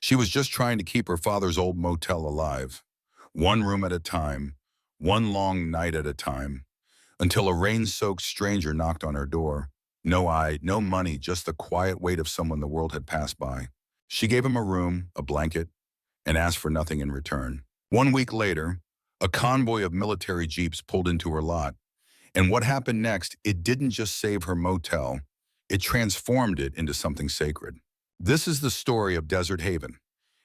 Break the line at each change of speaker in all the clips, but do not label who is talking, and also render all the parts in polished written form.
She was just trying to keep her father's old motel alive, one room at a time, one long night at a time, until a rain-soaked stranger knocked on her door. No eye, no money, just the quiet weight of someone the world had passed by. She gave him a room, a blanket, and asked for nothing in return. 1 week later, a convoy of military jeeps pulled into her lot. And what happened next, it didn't just save her motel, it transformed it into something sacred. This is the story of Desert Haven,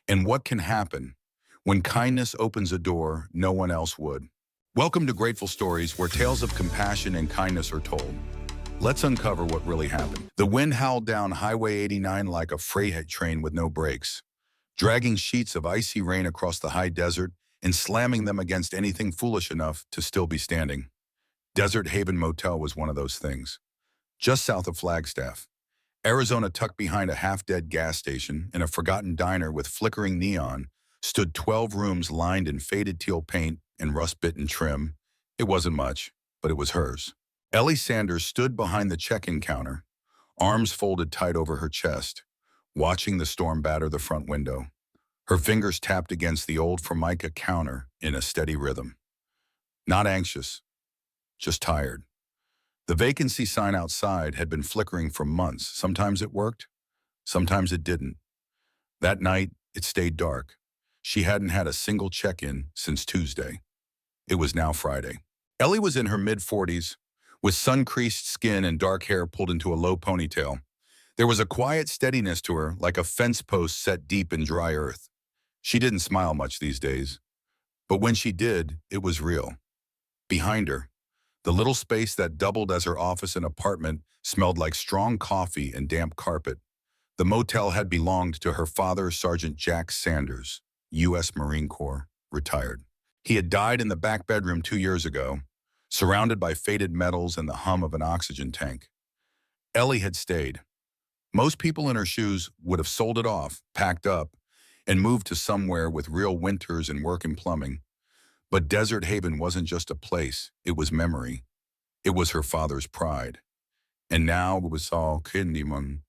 and what can happen when kindness opens a door no one else would. Welcome to Grateful Stories, where tales of compassion and kindness are told. Let's uncover what really happened. The wind howled down Highway 89 like a freight train with no brakes, dragging sheets of icy rain across the high desert and slamming them against anything foolish enough to still be standing. Desert Haven Motel was one of those things. Just south of Flagstaff, Arizona, tucked behind a half-dead gas station and a forgotten diner with flickering neon, stood 12 rooms lined in faded teal paint and rust-bitten trim. It wasn't much, but it was hers. Ellie Sanders stood behind the check-in counter, arms folded tight over her chest, watching the storm batter the front window. Her fingers tapped against the old Formica counter in a steady rhythm. Not anxious, just tired. The vacancy sign outside had been flickering for months. Sometimes it worked, sometimes it didn't. That night, it stayed dark. She hadn't had a single check-in since Tuesday. It was now Friday. Ellie was in her mid-40s, with sun-creased skin and dark hair pulled into a low ponytail. There was a quiet steadiness to her, like a fence post set deep in dry earth. She didn't smile much these days, but when she did, it was real. Behind her, the little space that doubled as her office and apartment smelled like strong coffee and damp carpet. The motel had belonged to her father, Sergeant Jack Sanders, U.S. Marine Corps, retired. He had died in the back bedroom 2 years ago, surrounded by faded metals and the hum of an oxygen tank. Ellie had stayed. Most people in her shoes would have sold it off, packed up, and moved to somewhere with real winters and work in plumbing. But Desert Haven wasn't just a place, it was memory. It was her father's pride. And now it was all Kindimun.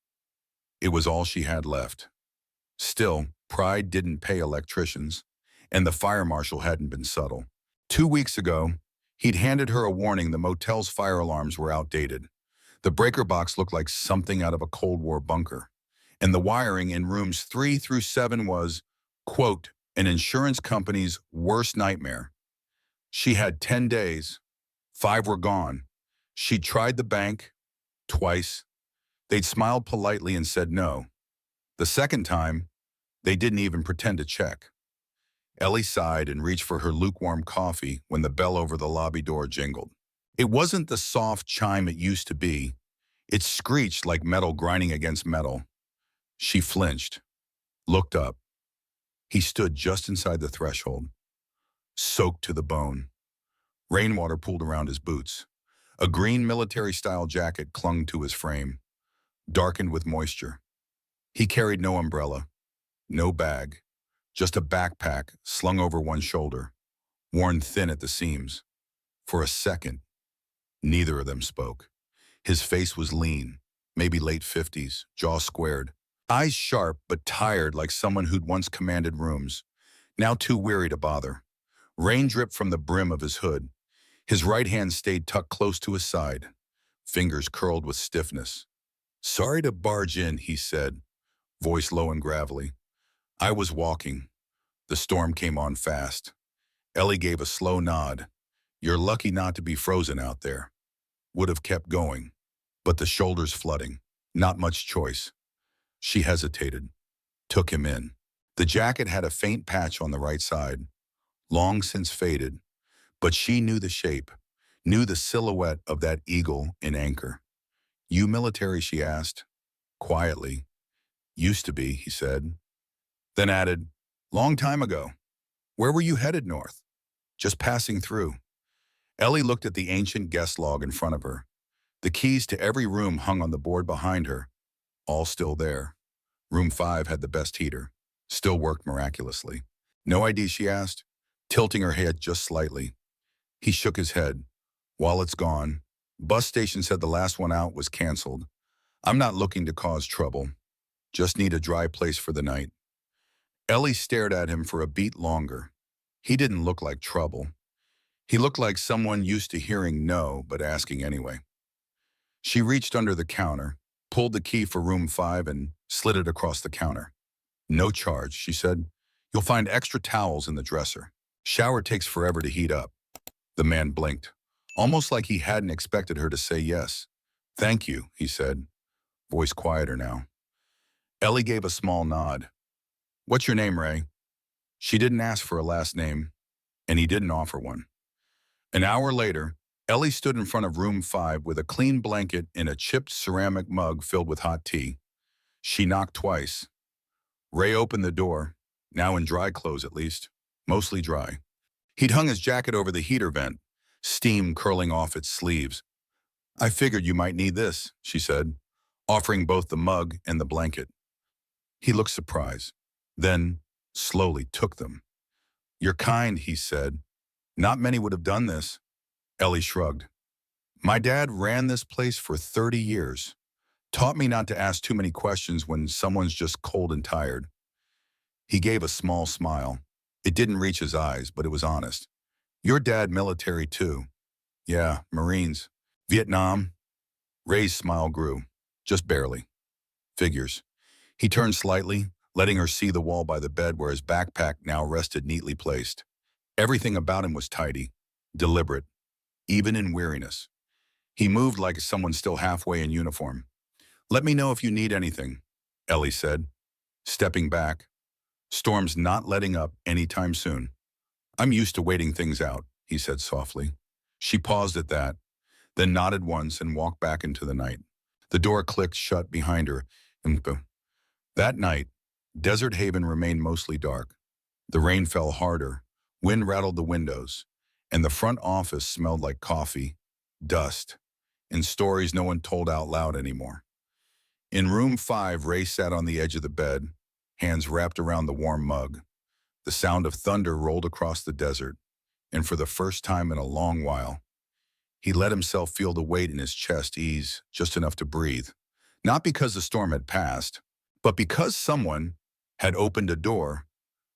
It was all she had left. Still, pride didn't pay electricians, and the fire marshal hadn't been subtle. 2 weeks ago, he'd handed her a warning the motel's fire alarms were outdated. The breaker box looked like something out of a Cold War bunker, and the wiring in rooms 3 through 7 was, quote, an insurance company's worst nightmare. She had 10 days. 5 were gone. She'd tried the bank twice. They'd smiled politely and said no. The second time, they didn't even pretend to check. Ellie sighed and reached for her lukewarm coffee when the bell over the lobby door jingled. It wasn't the soft chime it used to be. It screeched like metal grinding against metal. She flinched, looked up. He stood just inside the threshold, soaked to the bone. Rainwater pooled around his boots. A green military-style jacket clung to his frame, darkened with moisture. He carried no umbrella, no bag, just a backpack slung over one shoulder, worn thin at the seams. For a second, neither of them spoke. His face was lean, maybe late 50s, jaw squared, eyes sharp but tired like someone who'd once commanded rooms, now too weary to bother. Rain dripped from the brim of his hood. His right hand stayed tucked close to his side, fingers curled with stiffness. Sorry to barge in, he said, voice low and gravelly. I was walking. The storm came on fast. Ellie gave a slow nod. You're lucky not to be frozen out there. Would have kept going. But the shoulders flooding. Not much choice. She hesitated, took him in. The jacket had a faint patch on the right side, long since faded, but she knew the shape, knew the silhouette of that eagle in anchor. You military, she asked, quietly. Used to be, he said. Then added, long time ago. Where were you headed north? Just passing through. Ellie looked at the ancient guest log in front of her. The keys to every room hung on the board behind her, all still there. Room 5 had the best heater, still worked miraculously. No ID, she asked, tilting her head just slightly. He shook his head. Wallet's gone. Bus station said the last one out was canceled. I'm not looking to cause trouble. Just need a dry place for the night. Ellie stared at him for a beat longer. He didn't look like trouble. He looked like someone used to hearing no but asking anyway. She reached under the counter, pulled the key for room 5 and slid it across the counter. "No charge," she said. "You'll find extra towels in the dresser. Shower takes forever to heat up." The man blinked, almost like he hadn't expected her to say yes. "Thank you," he said, voice quieter now. Ellie gave a small nod. "What's your name, Ray?" She didn't ask for a last name, and he didn't offer one. An hour later, Ellie stood in front of room 5 with a clean blanket and a chipped ceramic mug filled with hot tea. She knocked twice. Ray opened the door, now in dry clothes at least, mostly dry. He'd hung his jacket over the heater vent, steam curling off its sleeves. "I figured you might need this," she said, offering both the mug and the blanket. He looked surprised, then slowly took them. "You're kind," he said. "Not many would have done this." Ellie shrugged. "My dad ran this place for 30 years. Taught me not to ask too many questions when someone's just cold and tired." He gave a small smile. It didn't reach his eyes, but it was honest. "Your dad military too?" "Yeah, Marines." "Vietnam?" Ray's smile grew, just barely. "Figures." He turned slightly, letting her see the wall by the bed where his backpack now rested neatly placed. Everything about him was tidy, deliberate, even in weariness. He moved like someone still halfway in uniform. "Let me know if you need anything," Ellie said, stepping back. "Storm's not letting up anytime soon." "I'm used to waiting things out," he said softly. She paused at that, then nodded once and walked back into the night. The door clicked shut behind her. That night, Desert Haven remained mostly dark. The rain fell harder, wind rattled the windows, and the front office smelled like coffee, dust, and stories no one told out loud anymore. In room 5, Ray sat on the edge of the bed, hands wrapped around the warm mug. The sound of thunder rolled across the desert, and for the first time in a long while, he let himself feel the weight in his chest ease just enough to breathe. Not because the storm had passed, but because someone had opened a door.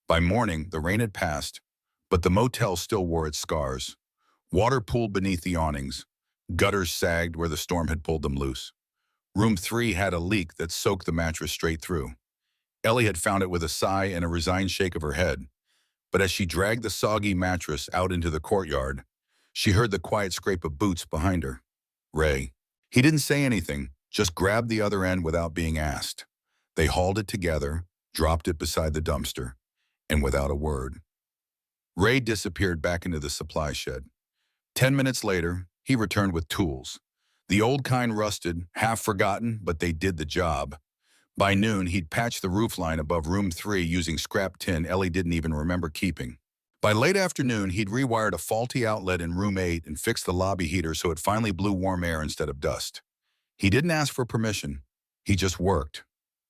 By morning, the rain had passed, but the motel still wore its scars. Water pooled beneath the awnings. Gutters sagged where the storm had pulled them loose. Room 3 had a leak that soaked the mattress straight through. Ellie had found it with a sigh and a resigned shake of her head. But as she dragged the soggy mattress out into the courtyard, she heard the quiet scrape of boots behind her. Ray. He didn't say anything, just grabbed the other end without being asked. They hauled it together, dropped it beside the dumpster, and without a word, Ray disappeared back into the supply shed. 10 minutes later, he returned with tools. The old kind rusted, half forgotten, but they did the job. By noon, he'd patched the roofline above room 3 using scrap tin Ellie didn't even remember keeping. By late afternoon, he'd rewired a faulty outlet in room 8 and fixed the lobby heater so it finally blew warm air instead of dust. He didn't ask for permission. He just worked.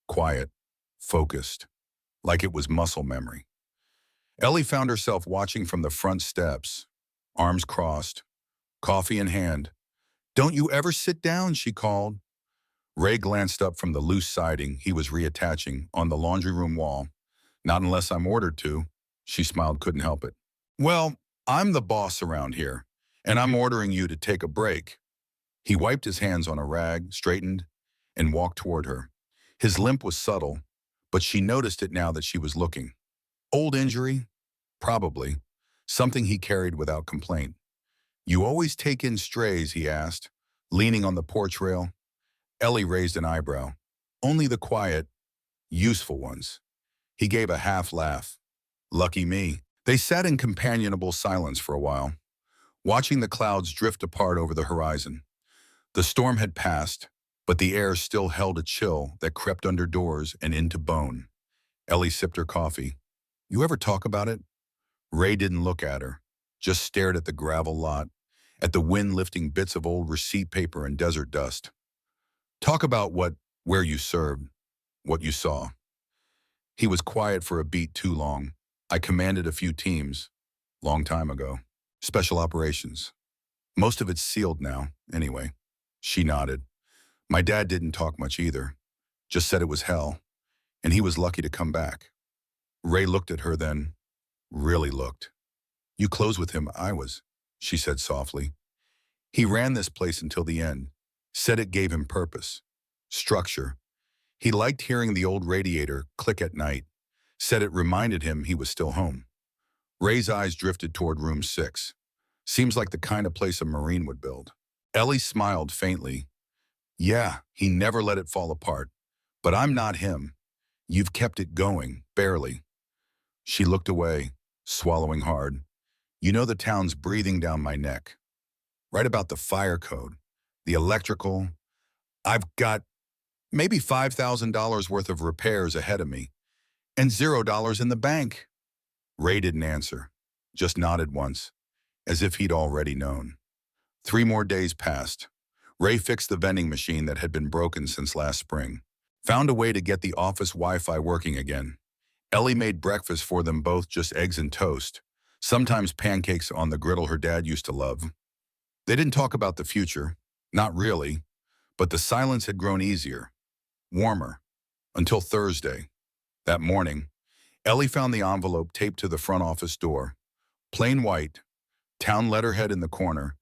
Quiet, focused, like it was muscle memory. Ellie found herself watching from the front steps, arms crossed, coffee in hand. "Don't you ever sit down," she called. Ray glanced up from the loose siding he was reattaching on the laundry room wall. "Not unless I'm ordered to." She smiled, couldn't help it. "Well, I'm the boss around here, and I'm ordering you to take a break." He wiped his hands on a rag, straightened, and walked toward her. His limp was subtle, but she noticed it now that she was looking. Old injury? Probably. Something he carried without complaint. "You always take in strays?" he asked, leaning on the porch rail. Ellie raised an eyebrow. "Only the quiet, useful ones." He gave a half laugh. "Lucky me." They sat in companionable silence for a while, watching the clouds drift apart over the horizon. The storm had passed, but the air still held a chill that crept under doors and into bone. Ellie sipped her coffee. "You ever talk about it?" Ray didn't look at her, just stared at the gravel lot, at the wind lifting bits of old receipt paper and desert dust. "Talk about where you served, what you saw." He was quiet for a beat too long. "I commanded a few teams, long time ago. Special operations. Most of it's sealed now, anyway." She nodded. "My dad didn't talk much either. Just said it was hell, and he was lucky to come back." Ray looked at her then, really looked. You close with him, she said softly. He ran this place until the end, said it gave him purpose, structure. He liked hearing the old radiator click at night, said it reminded him he was still home. Ray's eyes drifted toward room 6. Seems like the kind of place a Marine would build. Ellie smiled faintly. Yeah, he never let it fall apart. But I'm not him. You've kept it going, barely. She looked away, swallowing hard. You know the town's breathing down my neck. Right about the fire code, the electrical. I've got maybe $5,000 worth of repairs ahead of me, and $0 in the bank. Ray didn't answer, just nodded once, as if he'd already known. 3 more days passed. Ray fixed the vending machine that had been broken since last spring, found a way to get the office Wi-Fi working again. Ellie made breakfast for them both, just eggs and toast, sometimes pancakes on the griddle her dad used to love. They didn't talk about the future, not really, but the silence had grown easier, warmer, until Thursday. That morning, Ellie found the envelope taped to the front office door. Plain white, town letterhead in the corner.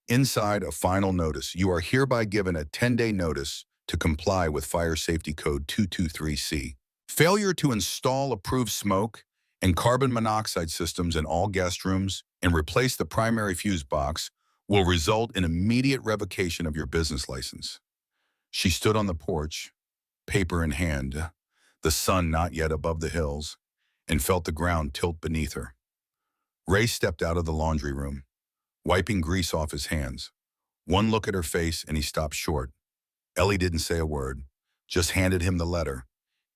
Inside, a final notice. You are hereby given a 10-day notice to comply with Fire Safety Code 223C. Failure to install approved smoke and carbon monoxide systems in all guest rooms and replace the primary fuse box will result in immediate revocation of your business license. She stood on the porch, paper in hand, the sun not yet above the hills, and felt the ground tilt beneath her. Ray stepped out of the laundry room, wiping grease off his hands. One look at her face and he stopped short. Ellie didn't say a word, just handed him the letter.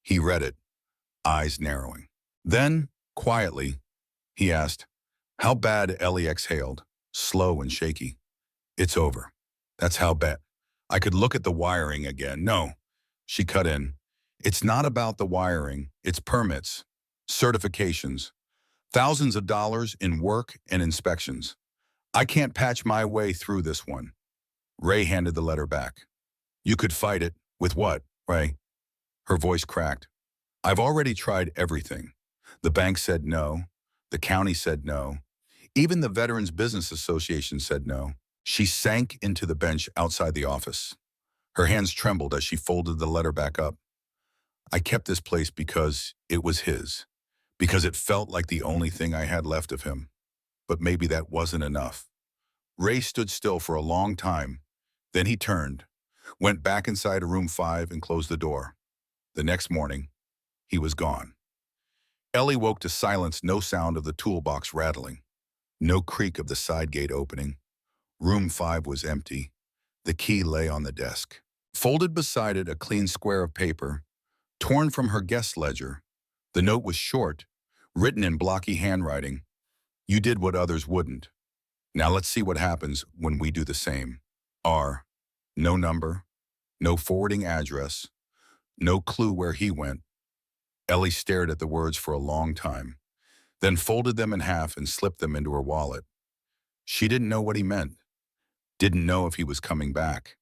He read it, eyes narrowing. Then, quietly, he asked, how bad? Ellie exhaled, slow and shaky. It's over. That's how bad. I could look at the wiring again. No, she cut in. It's not about the wiring. It's permits, certifications, thousands of dollars in work and inspections. I can't patch my way through this one. Ray handed the letter back. You could fight it. With what, Ray? Her voice cracked. I've already tried everything. The bank said no. The county said no. Even the Veterans Business Association said no. She sank into the bench outside the office. Her hands trembled as she folded the letter back up. I kept this place because it was his, because it felt like the only thing I had left of him. But maybe that wasn't enough. Ray stood still for a long time. Then he turned, went back inside room 5 and closed the door. The next morning, he was gone. Ellie woke to silence, no sound of the toolbox rattling, no creak of the side gate opening. Room 5 was empty. The key lay on the desk. Folded beside it, a clean square of paper, torn from her guest ledger. The note was short, written in blocky handwriting. You did what others wouldn't. Now let's see what happens when we do the same. R. No number, no forwarding address, no clue where he went. Ellie stared at the words for a long time, then folded them in half and slipped them into her wallet. She didn't know what he meant, didn't know if he was coming back,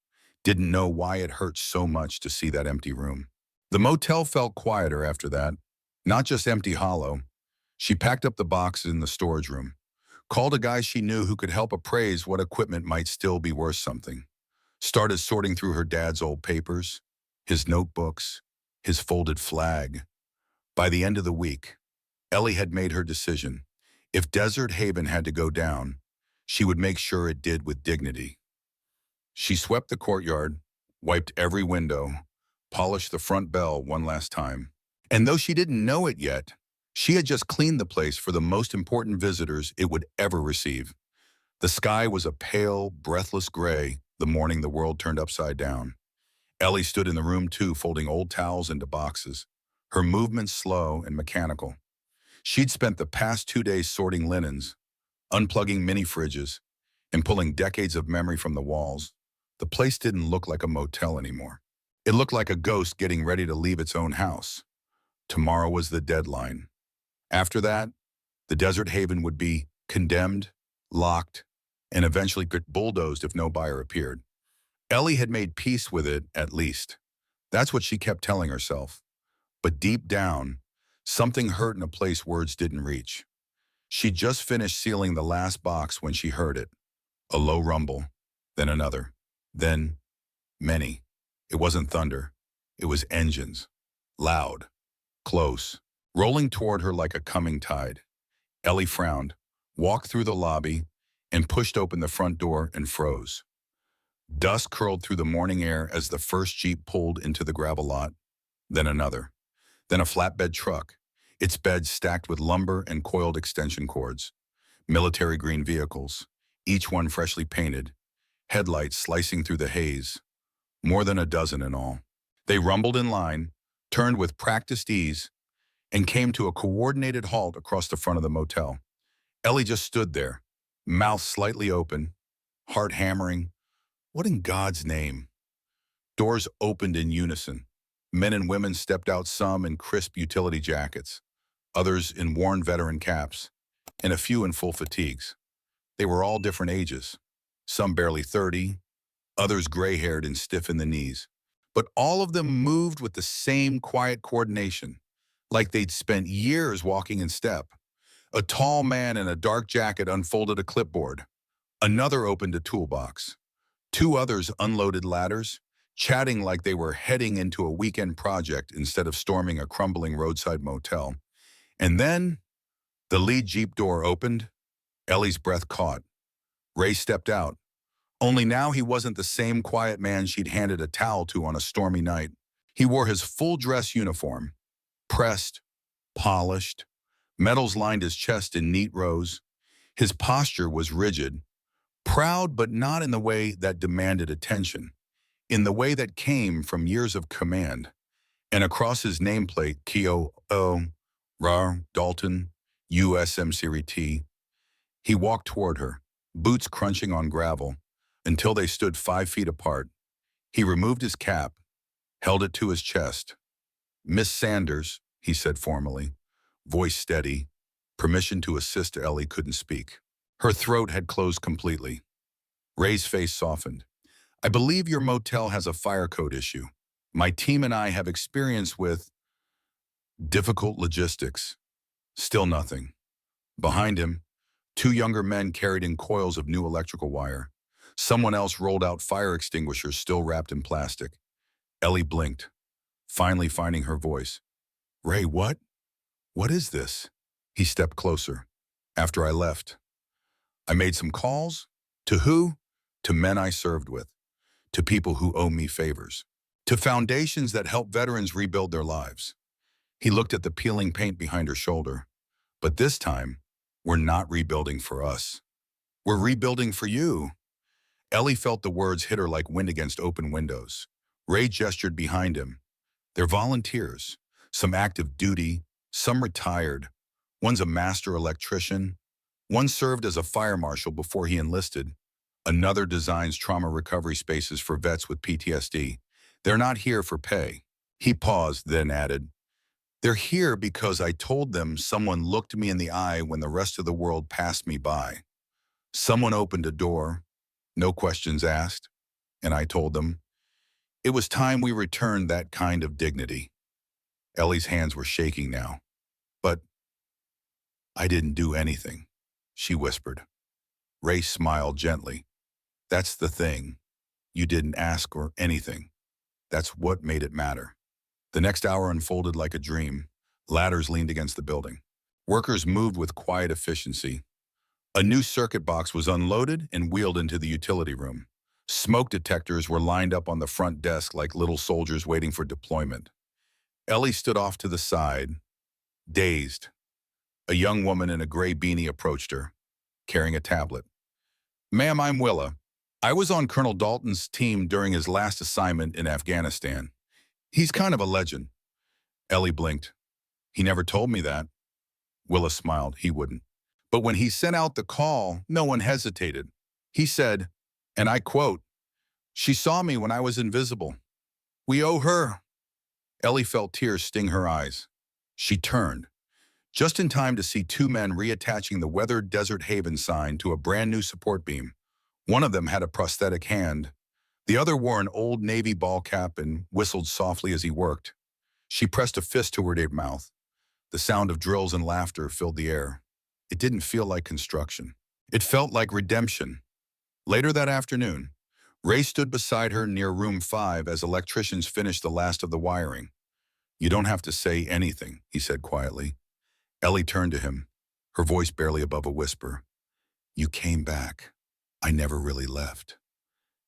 didn't know why it hurt so much to see that empty room. The motel felt quieter after that, not just empty, hollow. She packed up the boxes in the storage room, called a guy she knew who could help appraise what equipment might still be worth something, started sorting through her dad's old papers, his notebooks, his folded flag. By the end of the week, Ellie had made her decision. If Desert Haven had to go down, she would make sure it did with dignity. She swept the courtyard, wiped every window, polished the front bell one last time. And though she didn't know it yet, she had just cleaned the place for the most important visitors it would ever receive. The sky was a pale, breathless gray the morning the world turned upside down. Ellie stood in the room too, folding old towels into boxes, her movements slow and mechanical. She'd spent the past 2 days sorting linens, unplugging mini fridges, and pulling decades of memory from the walls. The place didn't look like a motel anymore. It looked like a ghost getting ready to leave its own house. Tomorrow was the deadline. After that, the Desert Haven would be condemned, locked, and eventually bulldozed if no buyer appeared. Ellie had made peace with it, at least. That's what she kept telling herself. But deep down, Something hurt in a place words didn't reach. She just finished sealing the last box when she heard it. A low rumble, then another, then many. It wasn't thunder. It was engines. Loud, close, rolling toward her like a coming tide. Ellie frowned, walked through the lobby, and pushed open the front door and froze. Dust curled through the morning air as the first Jeep pulled into the gravel lot, then another, then a flatbed truck, its bed stacked with lumber and coiled extension cords. Military green vehicles, each one freshly painted, headlights slicing through the haze, more than a dozen in all. They rumbled in line, turned with practiced ease, and came to a coordinated halt across the front of the motel. Ellie just stood there, mouth slightly open, heart hammering. What in God's name? Doors opened in unison. Men and women stepped out, some in crisp utility jackets, others in worn veteran caps, and a few in full fatigues. They were all different ages, some barely 30, others gray-haired and stiff in the knees. But all of them moved with the same quiet coordination, like they'd spent years walking in step. A tall man in a dark jacket unfolded a clipboard. Another opened a toolbox. Two others unloaded ladders, chatting like they were heading into a weekend project instead of storming a crumbling roadside motel. And then, the lead Jeep door opened. Ellie's breath caught. Ray stepped out. Only now he wasn't the same quiet man she'd handed a towel to on a stormy night. He wore his full dress uniform, pressed, polished. Medals lined his chest in neat rows. His posture was rigid, proud but not in the way that demanded attention, in the way that came from years of command. And across his nameplate, K.O.O. Rar Dalton, USMCRT, he walked toward her, boots crunching on gravel, until they stood 5 feet apart. He removed his cap, held it to his chest. "Miss Sanders," he said formally, voice steady. Permission to assist Ellie couldn't speak. Her throat had closed completely. Ray's face softened. "I believe your motel has a fire code issue. My team and I have experience with difficult logistics." Still nothing. Behind him, 2 younger men carried in coils of new electrical wire. Someone else rolled out fire extinguishers still wrapped in plastic. Ellie blinked, finally finding her voice. "Ray, what? What is this?" He stepped closer. "After I left, I made some calls. To who? To men I served with. To people who owe me favors. To foundations that help veterans rebuild their lives." He looked at the peeling paint behind her shoulder. "But this time, we're not rebuilding for us. We're rebuilding for you." Ellie felt the words hit her like wind against open windows. Ray gestured behind him. "They're volunteers, some active duty, some retired. One's a master electrician. One served as a fire marshal before he enlisted. Another designs trauma recovery spaces for vets with PTSD. They're not here for pay." He paused, then added, "They're here because I told them someone looked me in the eye when the rest of the world passed me by. Someone opened a door, no questions asked, and I told them it was time we returned that kind of dignity." Ellie's hands were shaking now. "But I didn't do anything," she whispered. Ray smiled gently. "That's the thing. You didn't ask or anything. That's what made it matter." The next hour unfolded like a dream. Ladders leaned against the building. Workers moved with quiet efficiency. A new circuit box was unloaded and wheeled into the utility room. Smoke detectors were lined up on the front desk like little soldiers waiting for deployment. Ellie stood off to the side, dazed. A young woman in a gray beanie approached her, carrying a tablet. "Ma'am, I'm Willa. I was on Colonel Dalton's team during his last assignment in Afghanistan. He's kind of a legend." Ellie blinked. "He never told me that." Willa smiled. "He wouldn't. But when he sent out the call, no one hesitated. He said, and I quote, 'She saw me when I was invisible. We owe her.'" Ellie felt tears sting her eyes. She turned, just in time to see 2 men reattaching the weathered Desert Haven sign to a brand new support beam. One of them had a prosthetic hand. The other wore an old Navy ball cap and whistled softly as he worked. She pressed a fist to her mouth. The sound of drills and laughter filled the air. It didn't feel like construction. It felt like redemption. Later that afternoon, Ray stood beside her near room 5 as electricians finished the last of the wiring. "You don't have to say anything," he said quietly. Ellie turned to him, her voice barely above a whisper. "You came back. I never really left."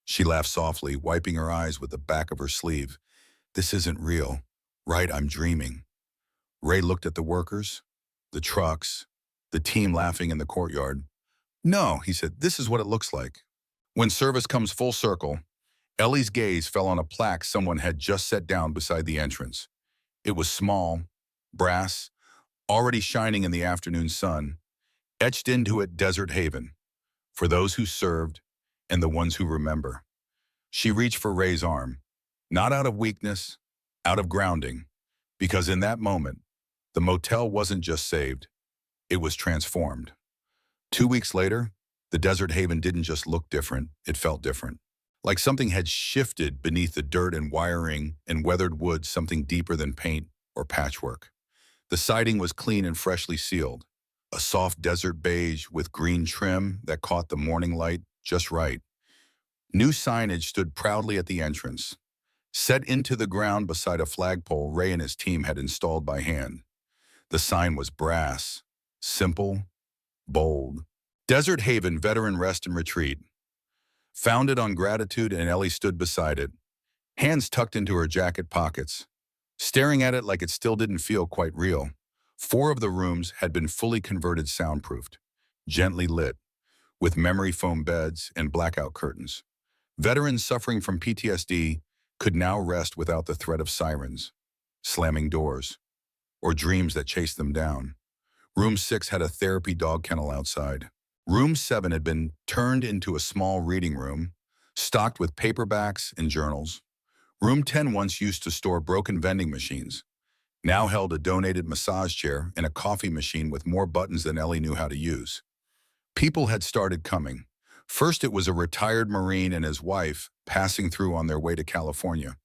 She laughed softly, wiping her eyes with the back of her sleeve. "This isn't real, right? I'm dreaming." Ray looked at the workers, the trucks, the team laughing in the courtyard. "No," he said, "this is what it looks like." When service comes full circle, Ellie's gaze fell on a plaque someone had just set down beside the entrance. It was small, brass, already shining in the afternoon sun, etched into it Desert Haven, for those who served and the ones who remember. She reached for Ray's arm, not out of weakness, out of grounding, because in that moment, the motel wasn't just saved, it was transformed. 2 weeks later, the Desert Haven didn't just look different, it felt different. Like something had shifted beneath the dirt and wiring and weathered wood, something deeper than paint or patchwork. The siding was clean and freshly sealed, a soft desert beige with green trim that caught the morning light just right. New signage stood proudly at the entrance, set into the ground beside a flagpole Ray and his team had installed by hand. The sign was brass, simple, bold. Desert Haven Veteran Rest and Retreat. Founded on gratitude, and Ellie stood beside it, hands tucked into her jacket pockets, staring at it like it still didn't feel quite real. 4 of the rooms had been fully converted soundproofed, gently lit, with memory foam beds and blackout curtains. Veterans suffering from PTSD could now rest without the threat of sirens, slamming doors, or dreams that chased them down. Room 6 had a therapy dog kennel outside. Room 7 had been turned into a small reading room, stocked with paperbacks and journals. Room 10 once used to store broken vending machines, now held a donated massage chair and a coffee machine with more buttons than Ellie knew how to use. People had started coming. First it was a retired Marine and his wife passing through on their way to California.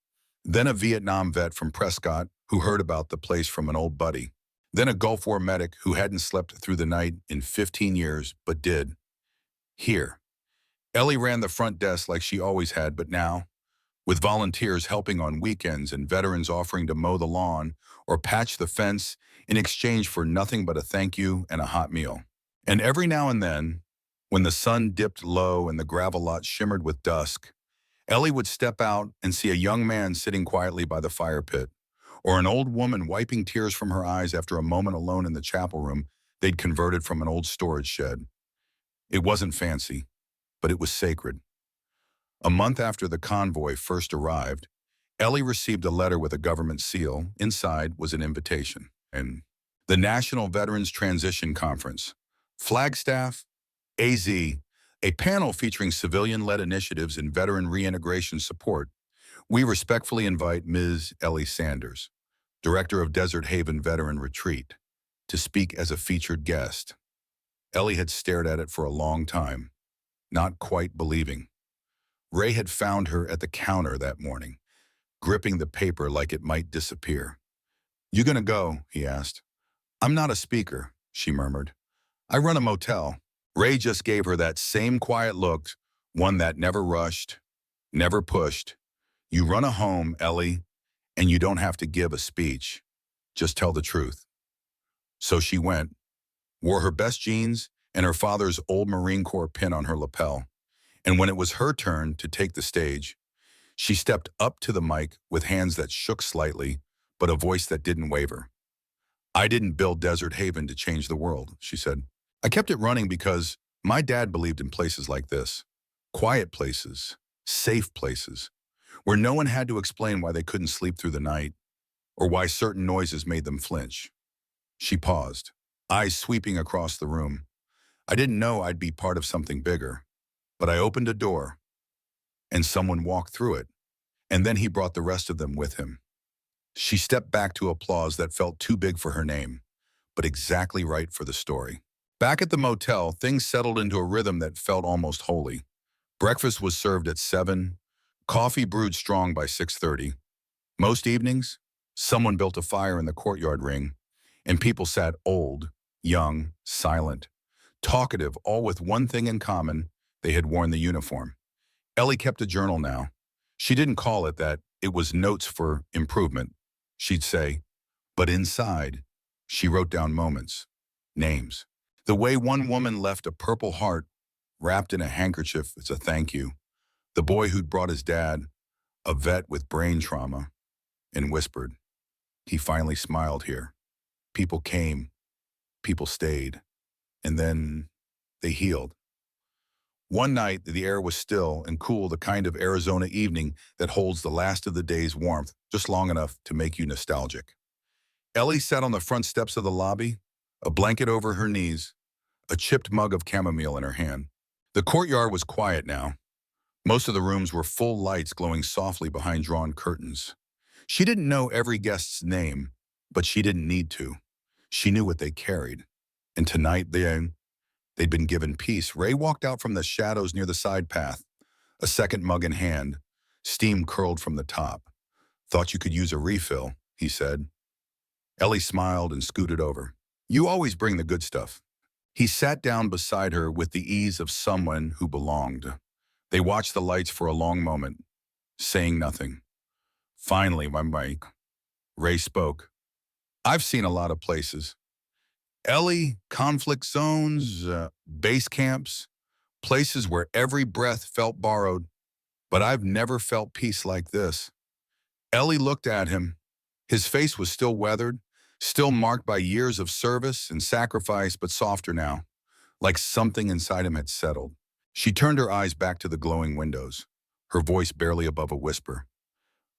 Then a Vietnam vet from Prescott who heard about the place from an old buddy. Then a Gulf War medic who hadn't slept through the night in 15 years, but did. Here. Ellie ran the front desk like she always had, but now, with volunteers helping on weekends and veterans offering to mow the lawn or patch the fence in exchange for nothing but a thank you and a hot meal. And every now and then, when the sun dipped low and the gravel lot shimmered with dusk, Ellie would step out and see a young man sitting quietly by the fire pit, or an old woman wiping tears from her eyes after a moment alone in the chapel room they'd converted from an old storage shed. It wasn't fancy, but it was sacred. A month after the convoy first arrived, Ellie received a letter with a government seal. Inside was an invitation. And the National Veterans Transition Conference, Flagstaff, AZ, a panel featuring civilian-led initiatives in veteran reintegration support. We respectfully invite Ms. Ellie Sanders, Director of Desert Haven Veteran Retreat, to speak as a featured guest. Ellie had stared at it for a long time, not quite believing. Ray had found her at the counter that morning, gripping the paper like it might disappear. "You gonna go?" he asked. "I'm not a speaker," she murmured. "I run a motel." Ray just gave her that same quiet look, one that never rushed, never pushed. "You run a home, Ellie, and you don't have to give a speech. Just tell the truth." So she went, wore her best jeans and her father's old Marine Corps pin on her lapel. And when it was her turn to take the stage, she stepped up to the mic with hands that shook slightly, but a voice that didn't waver. "I didn't build Desert Haven to change the world," she said. "I kept it running because my dad believed in places like this. Quiet places, safe places, where no one had to explain why they couldn't sleep through the night or why certain noises made them flinch." She paused, eyes sweeping across the room. "I didn't know I'd be part of something bigger, but I opened a door, and someone walked through it, and then he brought the rest of them with him." She stepped back to applause that felt too big for her name, but exactly right for the story. Back at the motel, things settled into a rhythm that felt almost holy. Breakfast was served at 7, coffee brewed strong by 6:30. Most evenings, someone built a fire in the courtyard ring, And people sat old, young, silent, talkative, all with one thing in common: they had worn the uniform. Ellie kept a journal now. She didn't call it that. It was notes for improvement, she'd say. But inside, she wrote down moments, names. The way one woman left a purple heart wrapped in a handkerchief as a thank you. The boy who'd brought his dad, a vet with brain trauma, and whispered. He finally smiled here. People came, people stayed, and then they healed. One night, the air was still and cool, the kind of Arizona evening that holds the last of the day's warmth, just long enough to make you nostalgic. Ellie sat on the front steps of the lobby, a blanket over her knees, a chipped mug of chamomile in her hand. The courtyard was quiet now. Most of the rooms were full lights glowing softly behind drawn curtains. She didn't know every guest's name, but she didn't need to. She knew what they carried. And tonight, they'd been given peace. Ray walked out from the shadows near the side path, a second mug in hand, steam curled from the top. Thought you could use a refill, he said. Ellie smiled and scooted over. You always bring the good stuff. He sat down beside her with the ease of someone who belonged. They watched the lights for a long moment, saying nothing. Finally, Ray spoke. I've seen a lot of places. Ellie, conflict zones, base camps, places where every breath felt borrowed, but I've never felt peace like this. Ellie looked at him. His face was still weathered, still marked by years of service and sacrifice, but softer now, like something inside him had settled. She turned her eyes back to the glowing windows, her voice barely above a whisper.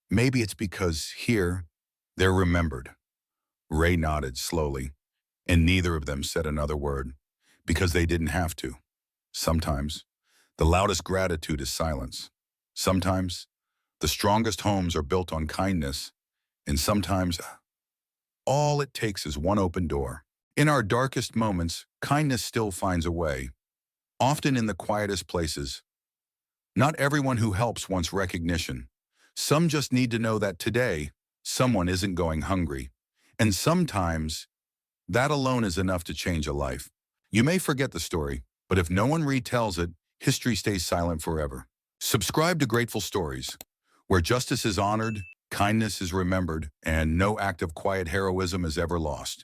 Maybe it's because here, they're remembered. Ray nodded slowly, and neither of them said another word, because they didn't have to. Sometimes, the loudest gratitude is silence. Sometimes, the strongest homes are built on kindness, and sometimes, all it takes is one open door. In our darkest moments, kindness still finds a way, often in the quietest places. Not everyone who helps wants recognition. Some just need to know that today, someone isn't going hungry. And sometimes, that alone is enough to change a life. You may forget the story, but if no one retells it, history stays silent forever. Subscribe to Grateful Stories, where justice is honored, kindness is remembered, and no act of quiet heroism is ever lost.